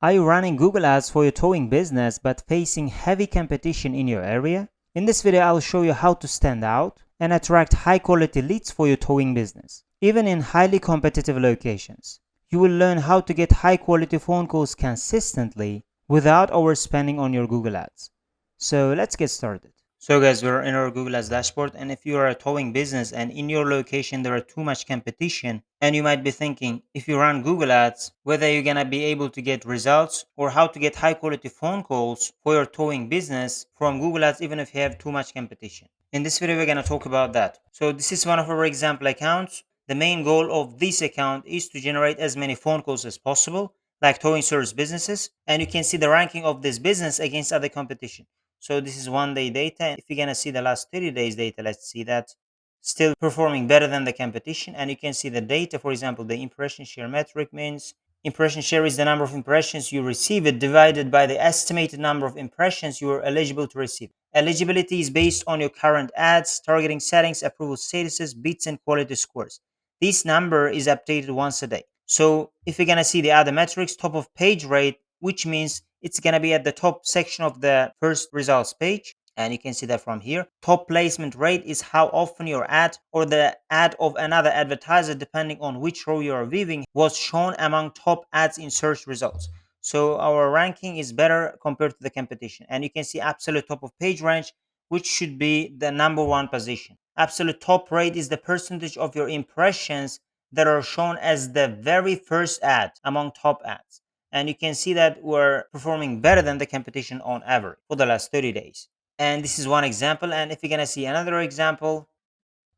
Are you running Google Ads for your towing business but facing heavy competition in your area? In this video, I'll show you how to stand out and attract high quality leads for your towing business, even in highly competitive locations. You will learn how to get high quality phone calls consistently without overspending on your Google Ads. So let's get started. So guys, we're in our Google Ads dashboard, and if you are a towing business and in your location there are too much competition, and you might be thinking, if you run Google Ads, whether you're gonna be able to get results or how to get high quality phone calls for your towing business from Google Ads even if you have too much competition. In this video, we're gonna talk about that. So this is one of our example accounts. The main goal of this account is to generate as many phone calls as possible, like towing service businesses, and you can see the ranking of this business against other competition. So this is 1 day data. If you're gonna see the last 30 days data, let's see that still performing better than the competition. And you can see the data, for example, the impression share metric means impression share is the number of impressions you receive it divided by the estimated number of impressions you are eligible to receive. Eligibility is based on your current ads, targeting settings, approval statuses, bids, and quality scores. This number is updated once a day. So if you're gonna see the other metrics, top of page rate, which means it's going to be at the top section of the first results page. And you can see that from here. Top placement rate is how often your ad or the ad of another advertiser, depending on which row you are viewing, was shown among top ads in search results. So our ranking is better compared to the competition. And you can see absolute top of page range, which should be the #1 position. Absolute top rate is the percentage of your impressions that are shown as the very first ad among top ads. And you can see that we're performing better than the competition on average for the last 30 days. And this is one example. And if you're going to see another example,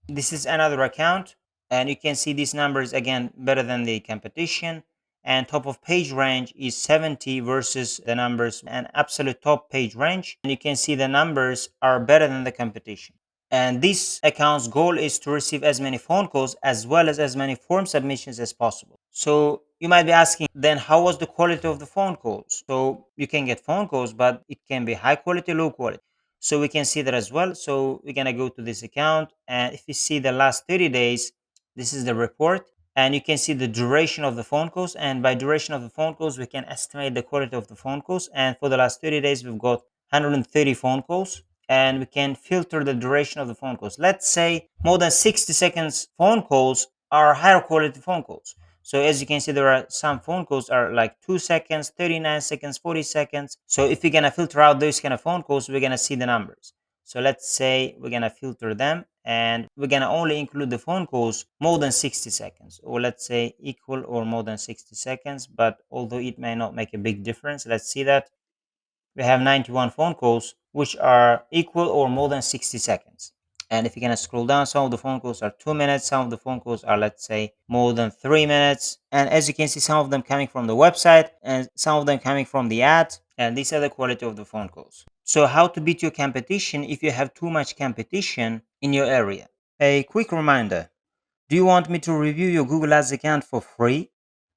this is another account. And you can see these numbers again better than the competition. And top of page range is 70 versus the numbers and absolute top page range. And you can see the numbers are better than the competition. And this account's goal is to receive as many phone calls as well as many form submissions as possible. So you might be asking, then how was the quality of the phone calls? So you can get phone calls, but it can be high quality, low quality. So we can see that as well. So we're going to go to this account. And if you see the last 30 days, this is the report. And you can see the duration of the phone calls. And by duration of the phone calls, we can estimate the quality of the phone calls. And for the last 30 days, we've got 130 phone calls. And we can filter the duration of the phone calls. Let's say more than 60 seconds phone calls are higher quality phone calls. So as you can see, there are some phone calls are like 2 seconds, 39 seconds, 40 seconds. So if you're gonna filter out those kind of phone calls, we're gonna see the numbers. So let's say we're gonna filter them and we're gonna only include the phone calls more than 60 seconds, or let's say equal or more than 60 seconds. But although it may not make a big difference, let's see that we have 91 phone calls which are equal or more than 60 seconds. And if you're going to scroll down, some of the phone calls are 2 minutes, some of the phone calls are, let's say, more than 3 minutes. And as you can see, some of them coming from the website and some of them coming from the ad. And these are the quality of the phone calls. So how to beat your competition if you have too much competition in your area? A quick reminder. Do you want me to review your Google Ads account for free?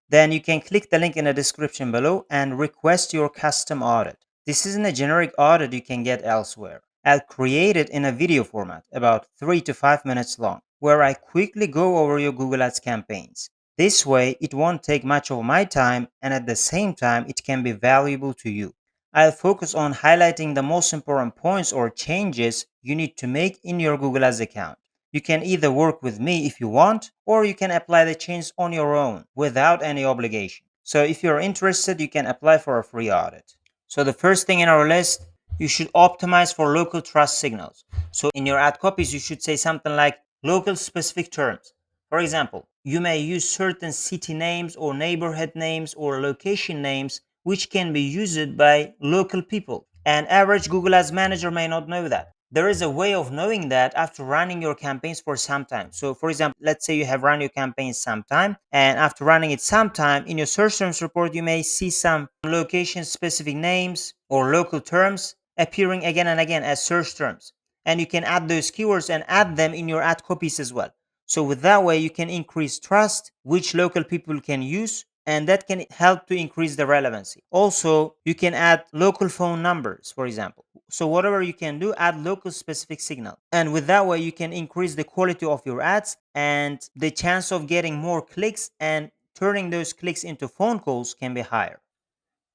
Then you can click the link in the description below and request your custom audit. This isn't a generic audit you can get elsewhere. I'll create it in a video format, about 3 to 5 minutes long, where I quickly go over your Google Ads campaigns. This way, it won't take much of my time, and at the same time, it can be valuable to you. I'll focus on highlighting the most important points or changes you need to make in your Google Ads account. You can either work with me if you want, or you can apply the change on your own without any obligation. So if you're interested, you can apply for a free audit. So the first thing in our list, you should optimize for local trust signals. So in your ad copies, you should say something like local specific terms. For example, you may use certain city names or neighborhood names or location names which can be used by local people. An average Google Ads manager may not know that. There is a way of knowing that after running your campaigns for some time. So for example, let's say you have run your campaigns some time, and after running it some time, in your search terms report, you may see some location specific names or local terms appearing again and again as search terms. And you can add those keywords and add them in your ad copies as well. So with that way, you can increase trust, which local people can use, and that can help to increase the relevancy. Also, you can add local phone numbers, for example. So whatever you can do, add local specific signal. And with that way, you can increase the quality of your ads and the chance of getting more clicks and turning those clicks into phone calls can be higher.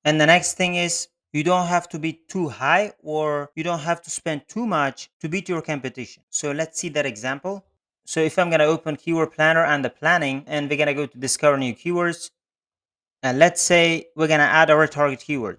And the next thing is you don't have to be too high or you don't have to spend too much to beat your competition. So let's see that example. So if I'm going to open Keyword Planner and the planning, and we're going to go to discover new keywords, and let's say we're going to add our target keyword.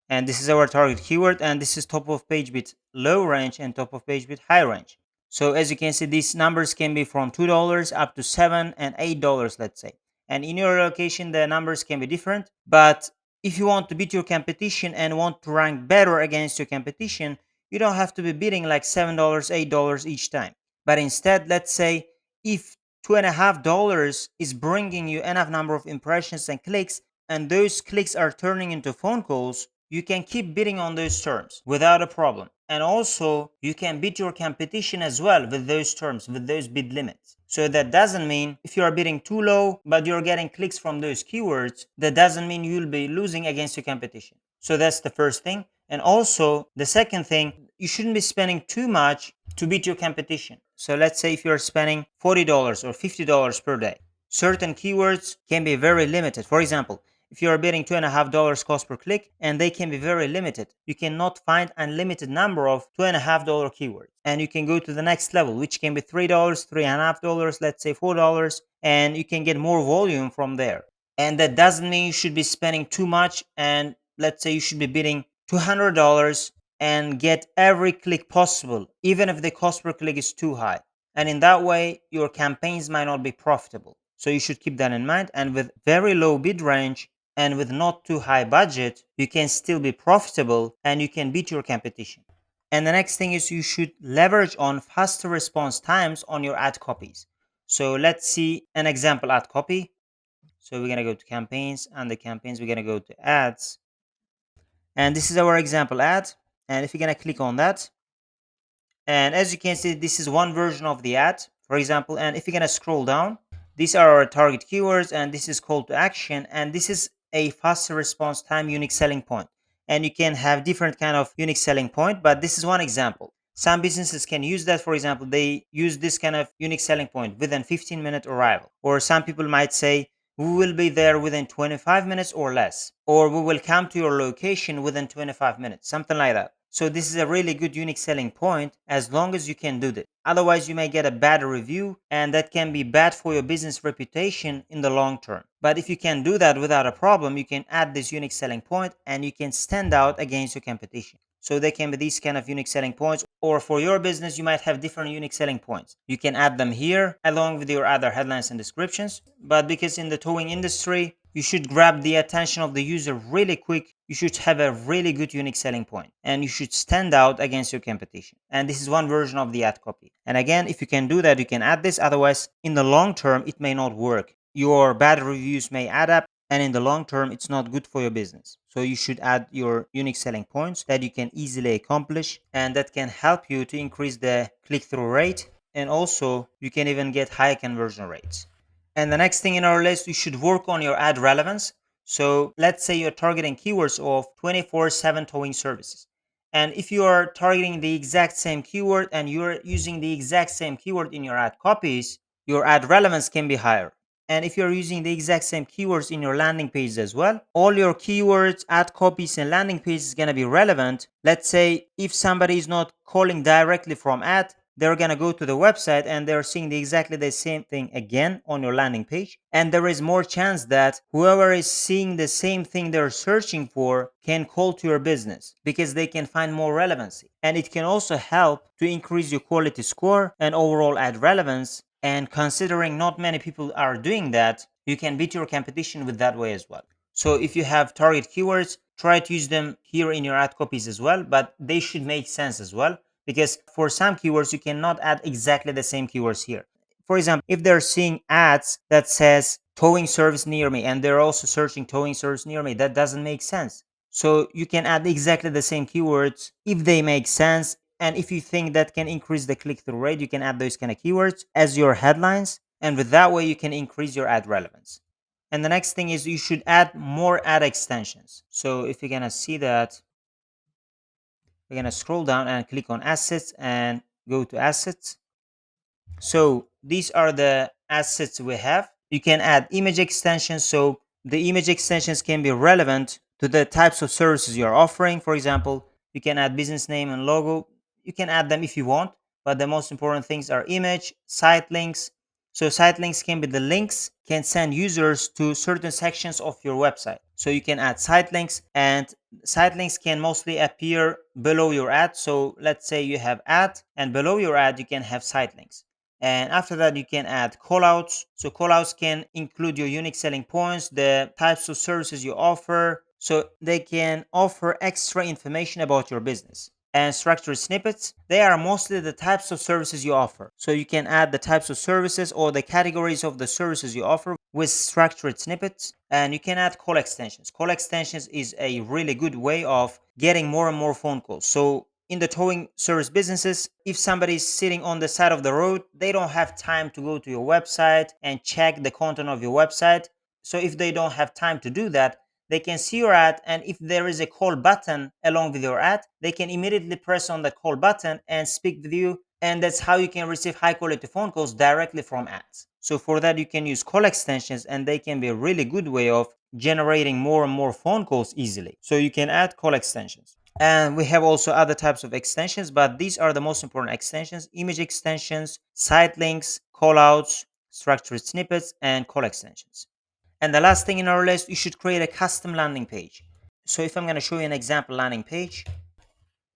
And this is our target keyword, and this is top of page with low range and top of page with high range. So as you can see, these numbers can be from $2 up to $7 and $8, let's say. And in your location, the numbers can be different. But if you want to beat your competition and want to rank better against your competition, you don't have to be bidding like $7, $8 each time. But instead, let's say if $2.50 is bringing you enough number of impressions and clicks, and those clicks are turning into phone calls, you can keep bidding on those terms without a problem. And also, you can beat your competition as well with those terms, with those bid limits. So that doesn't mean if you are bidding too low, but you're getting clicks from those keywords, that doesn't mean you'll be losing against your competition. So that's the first thing. And also, the second thing, you shouldn't be spending too much to beat your competition. So let's say if you're spending $40 or $50 per day, certain keywords can be very limited. For example, if you are bidding $2.50 cost per click, and they can be very limited. You cannot find unlimited number of $2.50 keywords. And you can go to the next level, which can be $3, $3.50, let's say $4, and you can get more volume from there. And that doesn't mean you should be spending too much, and let's say you should be bidding $200 and get every click possible, even if the cost per click is too high. And in that way, your campaigns might not be profitable. So you should keep that in mind. And with very low bid range, and with not too high budget, you can still be profitable and you can beat your competition. And the next thing is you should leverage on faster response times on your ad copies. So let's see an example ad copy. So we're going to go to campaigns, and the campaigns, we're going to go to ads. And this is our example ad. And if you're going to click on that, and as you can see, this is one version of the ad, for example. And if you're going to scroll down, these are our target keywords, and this is call to action, and this is a faster response time unique selling point. And you can have different kind of unique selling point, but this is one example. Some businesses can use that. For example, they use this kind of unique selling point within 15-minute arrival. Or some people might say, we will be there within 25 minutes or less. Or we will come to your location within 25 minutes, something like that. So this is a really good unique selling point as long as you can do that. Otherwise, you may get a bad review, and that can be bad for your business reputation in the long term. But if you can do that without a problem, you can add this unique selling point and you can stand out against your competition. So they can be these kind of unique selling points, or for your business, you might have different unique selling points. You can add them here along with your other headlines and descriptions. But because in the towing industry, you should grab the attention of the user really quick, you should have a really good unique selling point and you should stand out against your competition. And this is one version of the ad copy. And again, if you can do that, you can add this. Otherwise, in the long term, it may not work. Your bad reviews may add up, and in the long term, it's not good for your business. So you should add your unique selling points that you can easily accomplish, and that can help you to increase the click-through rate, and also you can even get high conversion rates. And the next thing in our list, you should work on your ad relevance. So let's say you're targeting keywords of 24/7 towing services. And if you are targeting the exact same keyword and you're using the exact same keyword in your ad copies, your ad relevance can be higher. And if you're using the exact same keywords in your landing pages as well, all your keywords, ad copies, and landing pages is going to be relevant. Let's say if somebody is not calling directly from ad, they're going to go to the website and they're seeing exactly the same thing again on your landing page. And there is more chance that whoever is seeing the same thing they're searching for can call to your business because they can find more relevancy. And it can also help to increase your quality score and overall ad relevance. And considering not many people are doing that, you can beat your competition with that way as well. So if you have target keywords, try to use them here in your ad copies as well, but they should make sense as well. Because for some keywords, you cannot add exactly the same keywords here. For example, if they're seeing ads that says towing service near me and they're also searching towing service near me, that doesn't make sense. So you can add exactly the same keywords if they make sense. And if you think that can increase the click-through rate, you can add those kind of keywords as your headlines. And with that way, you can increase your ad relevance. And the next thing is you should add more ad extensions. So if you're going to see that, we're going to scroll down and click on assets and go to assets. So these are the assets we have. You can add image extensions. So the image extensions can be relevant to the types of services you're offering. For example, you can add business name and logo. You can add them if you want, but the most important things are image, site links. So site links can be the links can send users to certain sections of your website. So you can add site links, and site links can mostly appear below your ad. So let's say you have ad, and below your ad you can have site links. And after that, you can add callouts. So callouts can include your unique selling points, the types of services you offer. So they can offer extra information about your business. And structured snippets, they are mostly the types of services you offer. So you can add the types of services or the categories of the services you offer with structured snippets. And you can add call extensions. Call extensions is a really good way of getting more and more phone calls. So in the towing service businesses, if somebody is sitting on the side of the road, they don't have time to go to your website and check the content of your website. So if they don't have time to do that, they can see your ad, and if there is a call button along with your ad, they can immediately press on the call button and speak with you. And that's how you can receive high quality phone calls directly from ads. So for that, you can use call extensions, and they can be a really good way of generating more and more phone calls easily. So you can add call extensions. And we have also other types of extensions, but these are the most important extensions: image extensions, site links, callouts, structured snippets, and call extensions. And the last thing in our list, you should create a custom landing page. So if I'm going to show you an example landing page,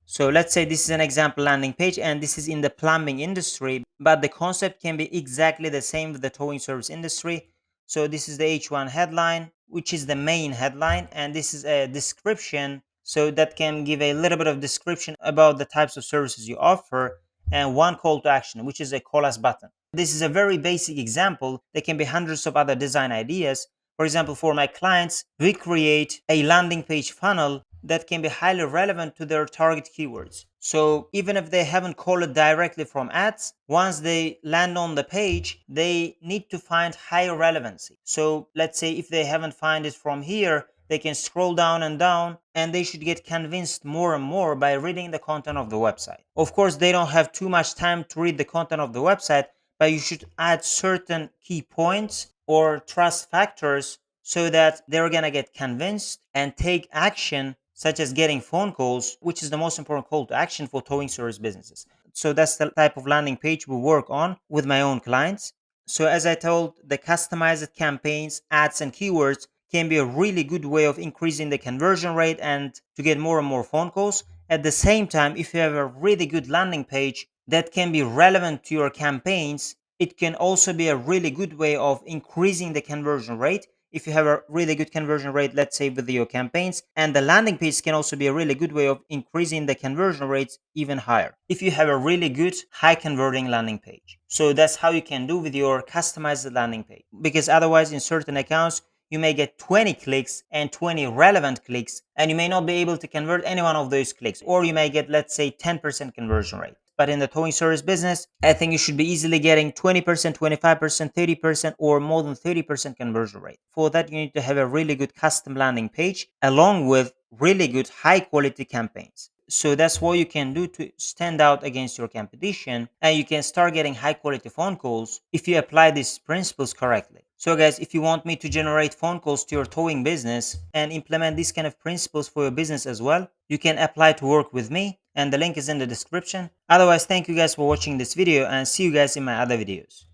so let's say this is an example landing page, and this is in the plumbing industry, but the concept can be exactly the same with the towing service industry. So this is the H1 headline, which is the main headline, and this is a description. So that can give a little bit of description about the types of services you offer, and one call to action, which is a call us button. This is a very basic example. There can be hundreds of other design ideas. For example, for my clients, we create a landing page funnel that can be highly relevant to their target keywords. So even if they haven't called it directly from ads, once they land on the page, they need to find higher relevancy. So let's say if they haven't found it from here, they can scroll down and down, and they should get convinced more and more by reading the content of the website. Of course, they don't have too much time to read the content of the website, but you should add certain key points or trust factors so that they're going to get convinced and take action, such as getting phone calls, which is the most important call to action for towing service businesses. So that's the type of landing page we work on with my own clients. So as I told, the customized campaigns, ads, and keywords can be a really good way of increasing the conversion rate and to get more and more phone calls. At the same time, if you have a really good landing page that can be relevant to your campaigns, it can also be a really good way of increasing the conversion rate. If you have a really good conversion rate, let's say with your campaigns, and the landing page can also be a really good way of increasing the conversion rates even higher if you have a really good high converting landing page. So that's how you can do with your customized landing page, because otherwise in certain accounts you may get 20 clicks and 20 relevant clicks, and you may not be able to convert any one of those clicks, or you may get, let's say, 10% conversion rate. But in the towing service business, I think you should be easily getting 20%, 25%, 30%, or more than 30% conversion rate. For that, you need to have a really good custom landing page along with really good high quality campaigns. So that's what you can do to stand out against your competition, and you can start getting high quality phone calls if you apply these principles correctly. So guys, if you want me to generate phone calls to your towing business and implement these kind of principles for your business as well, you can apply to work with me, and the link is in the description. Otherwise, thank you guys for watching this video, and see you guys in my other videos.